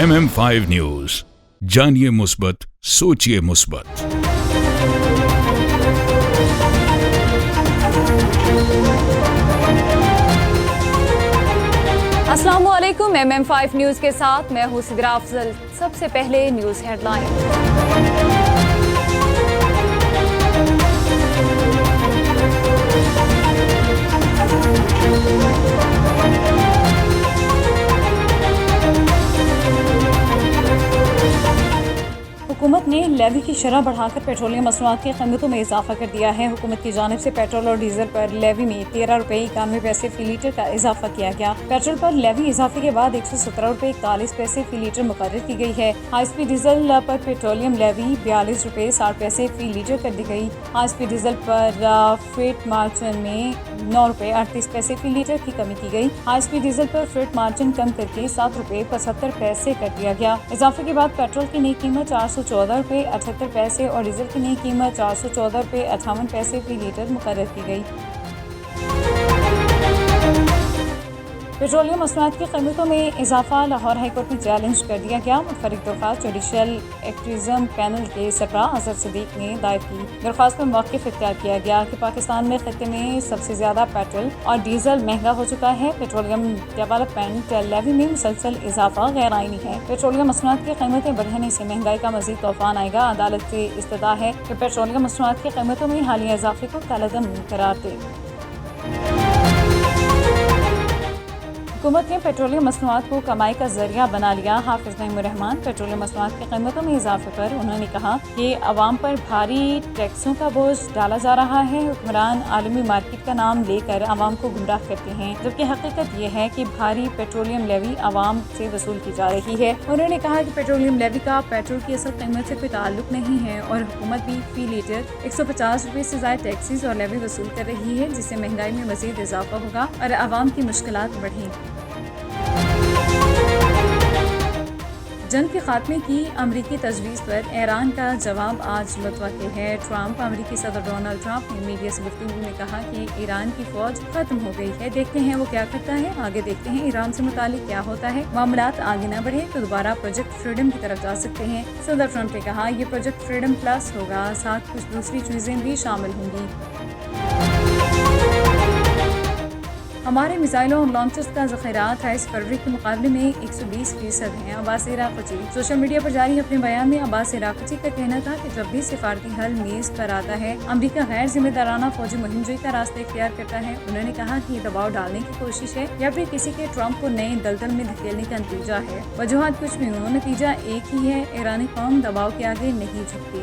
MM5 news, जानिए मुस्बत, सोचिए मुस्बत। अस्सलामुअलैकुम। MM5 न्यूज के साथ मैं हूं सिद्रा अफजल। सबसे पहले न्यूज हेडलाइन। हुकूमत ने लेवी की शरह बढ़ाकर पेट्रोलियम मसनूआत की कीमतों में इजाफा कर दिया है। हुकूमत की जानिब से पेट्रोल और डीजल पर लेवी में 13 रुपये 91 पैसे फी लीटर का इजाफा किया गया। पेट्रोल पर लेवी इजाफे के बाद 117 रुपये 41 पैसे फी लीटर मुकर्रर की गई है। हाई स्पीड डीजल पर पेट्रोलियम लेवी 42 रुपये 60 पैसे फी लीटर कर दी गई। हाई स्पीड डीजल पर फ्रेट मार्जिन में 9 रुपये 38 पैसे फी लीटर की कमी की गई। हाई स्पीड डीजल पर फ्रेट मार्जिन कम करके 7 रुपये 75 पैसे कर दिया गया। इजाफे के बाद पेट्रोल की नई कीमत 414 रुपये 78 पैसे और डीजल की नई कीमत 414 रुपये 58 पैसे फी लीटर मुकर्रर की गई। पेट्रोलियम मसनूआत की कीमतों में इजाफा लाहौर हाईकोर्ट में चैलेंज कर दिया गया। मुतफरिक दरख्वास्त जुडिशल एक्टिज्म पैनल के सरबराह अजहर सिद्दीक ने दायर की। दरख्वास्त में मौक़िफ़ इख्तियार किया गया कि पाकिस्तान में खत्ते में सबसे ज़्यादा पेट्रोल और डीजल महंगा हो चुका है। पेट्रोलियम डेवलपमेंट लेवी में मुसलसल इजाफा गैर आइनी है। पेट्रोलियम मसनूआत की कीमतें बढ़ने से महंगाई का मज़ीद तूफान आएगा। अदालत से इस्तदा है कि पेट्रोलियम मसनूआत की कीमतों में हालिया इजाफे को कालादम करार दे। हुकूमत ने पेट्रोलियम मसनूआत को कमाई का जरिया बना लिया। हाफिज नईमुर्रहमान पेट्रोलियम मसनूआत की कीमतों में इजाफे पर उन्होंने कहा कि अवाम पर भारी टैक्सों का बोझ डाला जा रहा है। हुक्मरान आलमी मार्केट का नाम लेकर अवाम को गुमराह करते हैं, जबकि हकीकत ये है कि भारी पेट्रोलियम लेवी अवाम से वसूल की जा रही है। उन्होंने कहा कि पेट्रोलियम लेवी का पेट्रोल की असल कीमत से कोई ताल्लुक नहीं है और हुकूमत भी फी लीटर 150 रुपये से ज़ायद टैक्सेस और लेवी वसूल कर रही है, जिससे महंगाई में मज़ीद इजाफा होगा और अवाम की मुश्किलात बढ़ेंगी। जंग के खात्मे की अमरीकी तजवीज़ पर ईरान का जवाब आज मुतवक्किल है। ट्रंप अमरीकी सदर डोनाल्ड ट्रंप ने मीडिया से गुफ्तगू में कहा कि ईरान की फौज खत्म हो गई है, देखते हैं वो क्या करता है, आगे देखते हैं ईरान से मुतालिक क्या होता है। मामलात आगे न बढ़े तो दोबारा प्रोजेक्ट फ्रीडम की तरफ जा सकते हैं। सदर ट्रंप ने कहा ये प्रोजेक्ट फ्रीडम प्लस होगा, साथ कुछ दूसरी चीज़ें भी शामिल होंगी। हमारे मिसाइलों और लॉन्चर्स का ज़ख़ीरा 28 फरवरी के मुकाबले में 120% है। अब्बास इराक़ची सोशल मीडिया पर जारी अपने बयान में अब्बास इराक़ची का कहना था कि जब भी सिफारती हल मेज़ पर आता है, अमरीका गैर जिम्मेदाराना फौजी मुहिमजोई का रास्ता इख्तियार करता है। उन्होंने कहा कि ये दबाव डालने की कोशिश है या फिर किसी के ट्रंप को नए दलदल में धकेलने का नतीजा है। वजूहात कुछ भी हो, नतीजा एक ही है, ईरानी कौम दबाव के आगे नहीं झुकती।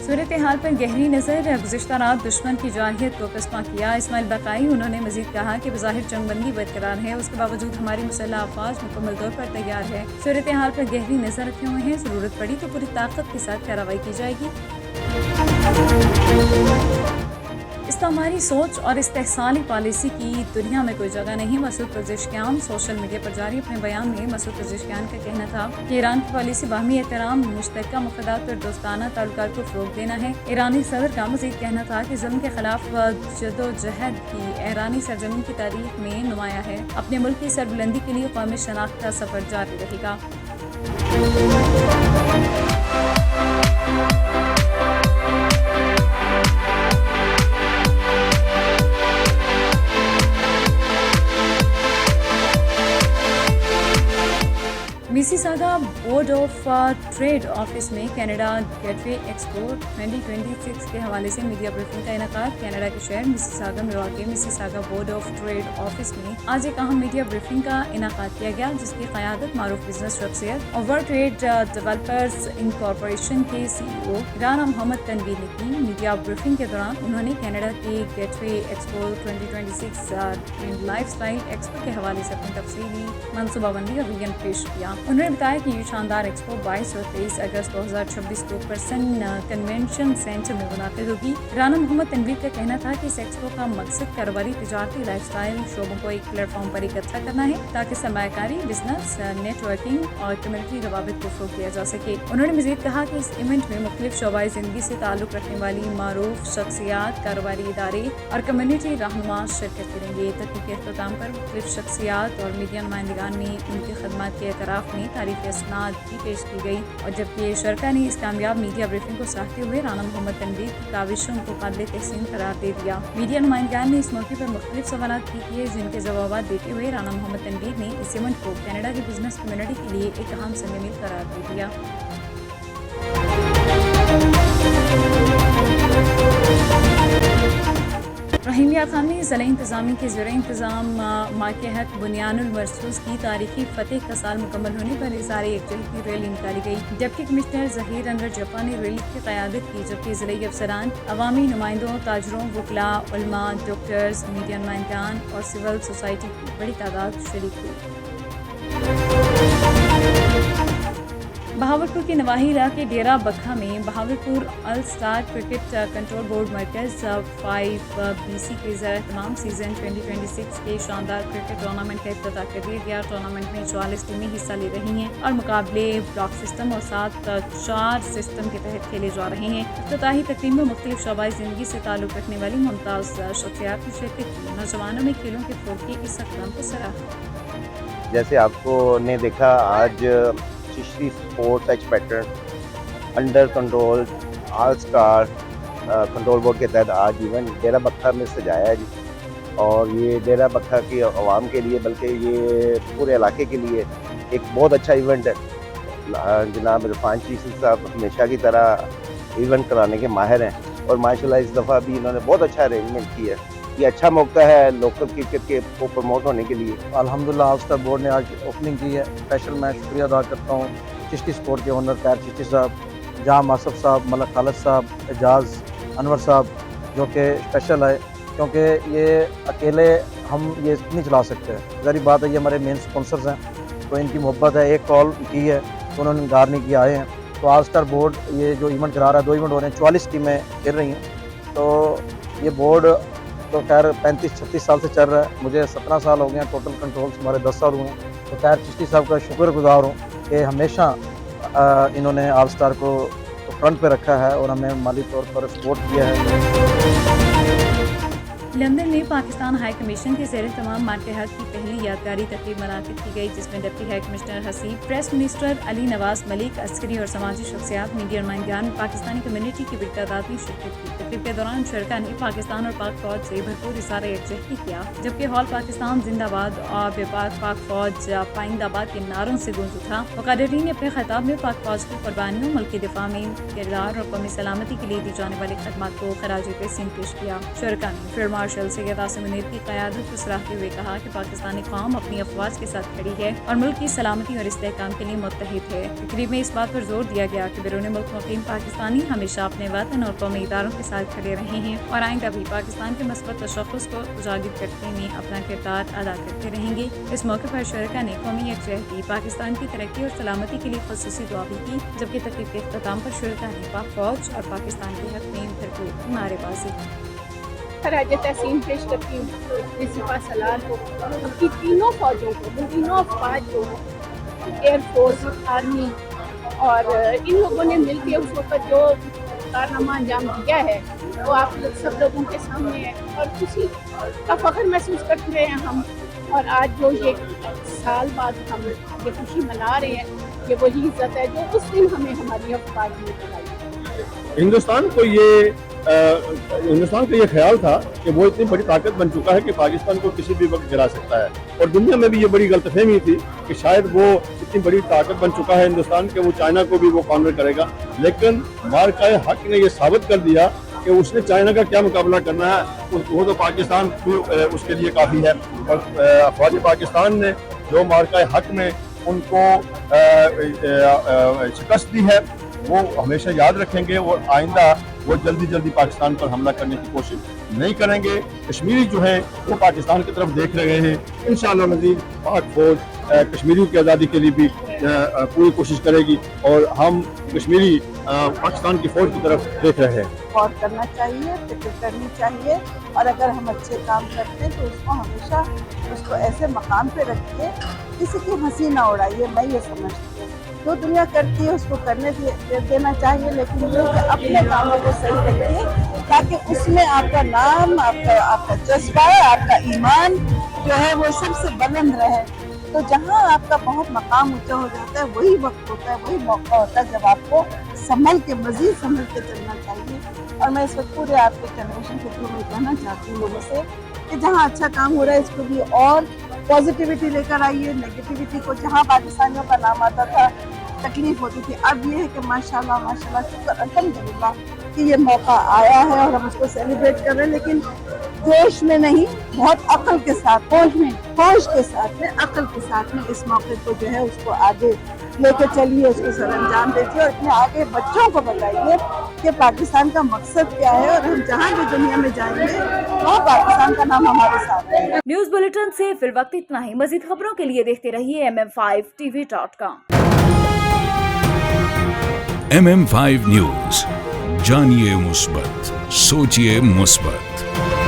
सूरत हाल पर गहरी नज़र। गुज़िश्ता रात दुश्मन की जारहियत को कसमा किया इस्माइल बकाई। उन्होंने मज़ीद कहा कि बज़ाहिर जंगबंदी बरकरार है, उसके बावजूद हमारी मुसल्लह अफ़वाज मुकम्मल तौर पर तैयार है। सूरत हाल पर गहरी नज़र रखे हुए हैं, ज़रूरत पड़ी तो पूरी ताकत के साथ कार्रवाई की जाएगी। इस्तेमारी सोच और इस्तेहसाली पॉलिसी की दुनिया में कोई जगह नहीं। मसूद पज़ेश्कियान सोशल मीडिया पर जारी अपने बयान में मसूद पज़ेश्कियान का कहना था कि ईरान की पॉलिसी बाहमी एहतराम, मुश्तरका मफादात और दोस्ताना ताल्लुकात को फ़रोग़ देना है। ईरानी सदर का मज़ीद कहना था कि ज़ुल्म के खिलाफ जदोजहद की ईरानी सरजमीन की तारीख में नुमाया है। अपने मुल्क की सरबुलंदी के लिए कौमी शनाख्त का सफ़र जारी रहेगा। Mississauga board of trade office में कनाडा गेटवे एक्सपो 2026 के हवाले से मीडिया ब्रीफिंग का इनकाद। कनाडा के शहर मिसिसागा में वाक़ Mississauga board of trade office में आज एक अहम मीडिया ब्रीफिंग का इनकाद किया गया, जिसकी क़यादत मारूफ बिजनेस शख्सियत और वर्ल्ड ट्रेड डेवलपर्स इनकॉर्पोरेशन के CEO राना मोहम्मद तनवीर ने की। मीडिया ब्रीफिंग के दौरान उन्होंने कनाडा के gateway expo 2026 life style expo के हवाले से अपनी तफसीली मनसूबाबंदी और विजन पेश किया। انہوں نے بتایا کہ یہ شاندار ایکسپو 22 اور 23 اگست 2026 کو پرسن کنونشن سینٹر میں منعقد ہوگی۔ رانا محمد تنویر کا کہنا تھا کہ اس ایکسپو کا مقصد کاروباری، تجارتی، لائف سٹائل شعبوں کو ایک پلیٹ فارم پر اکٹھا کرنا ہے تاکہ سرمایہ کاری، بزنس، نیٹ ورکنگ اور کمیونٹی روابط کو فروغ دیا جا سکے۔ انہوں نے مزید کہا کہ اس ایونٹ میں مختلف شعبۂ زندگی سے تعلق رکھنے والی معروف شخصیات، کاروباری ادارے اور کمیونٹی رہنما شرکت کریں گے۔ تقریب کے اختتام پر مختلف شخصیات اور میڈیا نمائندگان نے ان کی خدمات کے اعتراف میں تعریفی اسناد بھی پیش کی گئی، اور جبکہ شرکا نے اس کامیاب میڈیا بریفنگ کو سراہتے ہوئے رانا محمد تنویر کی کاوشوں کو قابل تحسین قرار دے دیا۔ میڈیا نمائندگان نے اس موقع پر مختلف سوالات بھی کیے، جن کے جوابات دیتے ہوئے رانا محمد تنویر نے اس ایونٹ کو کینیڈا کی بزنس کمیونٹی کے لیے ایک اہم سنگ میل قرار دے دیا۔ رحیم یار خان نے ضلع انتظامیہ کے زیر انتظام ماتحت بنیان المرصوص کی تاریخی فتح کا سال مکمل ہونے پر اظہار یکجہتی ریلی نکالی گئی۔ ڈپٹی کمشنر ظہیر انور جفا نے ریلی کی قیادت کی، جبکہ ضلعی افسران، عوامی نمائندوں، تاجروں، وکلاء، علماء، ڈاکٹرز، میڈیا نمائندگان اور سول سوسائٹی کی بڑی تعداد شریک ہوئی۔ بہاولپور کے نواحی علاقے ڈیرہ بکھا میں بہاولپور آل اسٹار کرکٹ کنٹرول بورڈ مرکز 5BC کے زیر اہتمام سیزن 2026 کے شاندار کرکٹ ٹورنامنٹ کا افتتاح کر دیا گیا۔ ٹورنامنٹ میں 44 ٹیمیں حصہ لے رہی ہیں اور مقابلے بلاک سسٹم اور 7-4 سسٹم کے تحت کھیلے جا رہے ہیں۔ افتتاحی تقریب میں مختلف شعبۂ زندگی سے تعلق رکھنے والی ممتاز شخصیات نے شرکت کی۔ نوجوانوں میں کھیلوں کے فروغ کے اس اقدام کو سراہا۔ جیسے آپ کو نے دیکھا، آج چشتی اسپورٹس ایکسپیکٹر under control all star control board کے تحت آج ایونٹ ڈیرہ بکھا میں سجایا ہے جی، اور یہ ڈیرہ بکھا کی عوام کے لیے بلکہ یہ پورے علاقے کے لیے ایک بہت اچھا ایونٹ ہے۔ جناب عرفان چیسی صاحب ہمیشہ کی طرح ایونٹ کرانے کے ماہر ہیں، اور ماشاءاللہ اس دفعہ بھی انہوں نے بہت اچھا ارینجمنٹ کیا ہے۔ یہ اچھا موقع ہے لوکل کرکٹ کے کو پروموٹ ہونے کے لیے۔ الحمدللہ آل اسٹار بورڈ نے آج اوپننگ کی ہے۔ اسپیشل میں شکریہ ادا کرتا ہوں چشتی اسپورٹ کے اونر طاہر چشتی صاحب، جام آصف صاحب، ملک خالد صاحب، اعجاز انور صاحب، جو کہ اسپیشل ہے کیونکہ یہ اکیلے ہم یہ نہیں چلا سکتے۔ ظاہری بات ہے یہ ہمارے مین اسپانسرز ہیں، تو ان کی محبت ہے، ایک کال کی ہے تو انہوں نے انکار نہیں کیا، آئے ہیں۔ تو آل اسٹار بورڈ یہ جو ایونٹ کرا رہا ہے، 2 ایونٹ ہو رہے ہیں، 44 ٹیمیں کھیل رہی ہیں۔ تو یہ بورڈ تو خیر 35-36 سال سے چل رہا ہے، مجھے 17 سال ہو گئے ہیں، ٹوٹل کنٹرولز ہمارے 10 سال ہوئے ہیں۔ تو طاہر چشتی صاحب کا شکر گزار ہوں کہ ہمیشہ انہوں نے آل اسٹار کو فرنٹ پہ رکھا ہے اور ہمیں مالی طور پر سپورٹ کیا ہے۔ لندن میں پاکستان ہائی کمیشن کے زیر اہتمام ماتحت کی پہلی یادگاری تقریب منعقد کی گئی، جس میں deputy high commissioner Haseeb, press minister Ali Nawaz Malik, عسکری اور سماجی شخصیات، میڈیا نمائندگان، پاکستانی کمیونٹی کی بڑی تعداد نے شرکت کی۔ تقریب کے دوران شرکا نے پاکستان اور پاک فوج سے بھرپور اظہار یکجہتی کیا، جبکہ ہال پاکستان زندہ باد اور بے پاک پاک فوج پائند آباد کے نعروں سے گونج اٹھا۔ مقررین نے اپنے خطاب میں پاک فوج کی قربانیوں، ملکی دفاع میں کردار اور قومی سلامتی کے لیے دی جانے والی خدمات کو خراج تحسین پیش کیا۔ شرکا نے فیلڈ مارشل سید عاصم منیر کی قیادت کو سراہتے ہوئے کہا کہ پاکستانی قوم اپنی افواج کے ساتھ کھڑی ہے اور ملک کی سلامتی اور استحکام کے لیے متحد ہے۔ تقریب میں اس بات پر زور دیا گیا کہ بیرون ملک مقیم پاکستانی ہمیشہ اپنے وطن اور قومی اداروں کے ساتھ کھڑے رہے ہیں اور آئندہ بھی پاکستان کے مثبت تشخص کو اجاگر کرنے میں اپنا کردار ادا کرتے رہیں گے۔ اس موقع پر شرکا نے قومی یکجہتی، پاکستان کی ترقی اور سلامتی کے لیے خصوصی دعا بھی کی، جبکہ تقریب کے اختتام پر شرکا نے پاک فوج اور پاکستان کے حق میں بھرپور نعرے بازی کی۔ خراج تحسین پیش کرتی ہوں سپہ سالار کو، ان کی تینوں فوجوں کو، تینوں افواج کو، ایئر فورس، آرمی، اور ان لوگوں نے مل کے اس وقت جو کارنامہ انجام دیا ہے وہ آپ سب لوگوں کے سامنے ہے، اور خوشی کا فخر محسوس کرتے رہے ہیں ہم۔ اور آج جو یہ سال بعد ہم یہ خوشی منا رہے ہیں، یہ وہی عزت ہے جو اس دن ہمیں ہماری افواج نے دلائی۔ ہندوستان کو یہ خیال تھا کہ وہ اتنی بڑی طاقت بن چکا ہے کہ پاکستان کو کسی بھی وقت گرا سکتا ہے، اور دنیا میں بھی یہ بڑی غلط فہمی تھی کہ شاید وہ اتنی بڑی طاقت بن چکا ہے ہندوستان کہ وہ چائنا کو بھی وہ کانر کرے گا، لیکن مارکہ حق نے یہ ثابت کر دیا کہ اس نے چائنا کا کیا مقابلہ کرنا ہے، وہ تو پاکستان اس کے لیے کافی ہے۔ اور افواج پاکستان نے جو مارکہ حق میں ان کو شکست دی ہے وہ ہمیشہ یاد رکھیں گے، اور آئندہ وہ جلدی پاکستان پر حملہ کرنے کی کوشش نہیں کریں گے۔ کشمیری جو ہیں وہ پاکستان کی طرف دیکھ رہے ہیں، انشاءاللہ مزید پاک فوج کشمیریوں کی آزادی کے لیے بھی पूरी कोशिश करेगी और हम कश्मीरी पाकिस्तान की फौज की तरफ देख रहे हैं। गौर करना चाहिए, फिक्र करनी चाहिए, और अगर हम अच्छे काम करते हैं तो उसको हमेशा उसको ऐसे मकाम पे रखिए, किसी की हंसी ना उड़ाइए। मैं ये समझती हूँ जो दुनिया करती है उसको करने देना चाहिए, लेकिन ये कि अपने कामों को सही रखिए ताकि उसमें आपका नाम, आपका जज्बा, आपका ईमान जो है वो सबसे बुलंद रहे। तो जहाँ आपका बहुत मकाम ऊंचा हो जाता है वही वक्त होता है, वही मौका होता है जब आपको संभल के, मजीद संभल के चलना चाहिए। और मैं इस वक्त पूरे आपके टेलीविजन के थ्रू में कहना चाहती हूँ लोगों से कि जहाँ अच्छा काम हो रहा है इसको भी और पॉजिटिविटी लेकर आइए। नेगेटिविटी को, जहाँ पाकिस्तानियों का नाम आता था तकलीफ होती थी, अब ये है कि माशाल्लाह माशाल्लाह शुक्र अल्हम्दुलिल्लाह कि ये मौका आया है और हम उसको सेलिब्रेट कर रहे हैं, लेकिन जोश में नहीं, बहुत अक्ल के साथ, होश के साथ में, अक्ल के साथ में इस मौके को जो है उसको आगे लेकर चलिए, उसको सरअंजाम दीजिए और अपने आगे बच्चों को बताइए कि पाकिस्तान का मकसद क्या है और हम जहाँ भी दुनिया में जाएंगे वहाँ पाकिस्तान का नाम हमारे साथ है। न्यूज बुलेटिन से फिल वक्त इतना ही। मजीद खबरों के लिए देखते रहिए MM5TV.com। MM5 न्यूज, जानिए मुस्बत, सोचिए मुस्बत।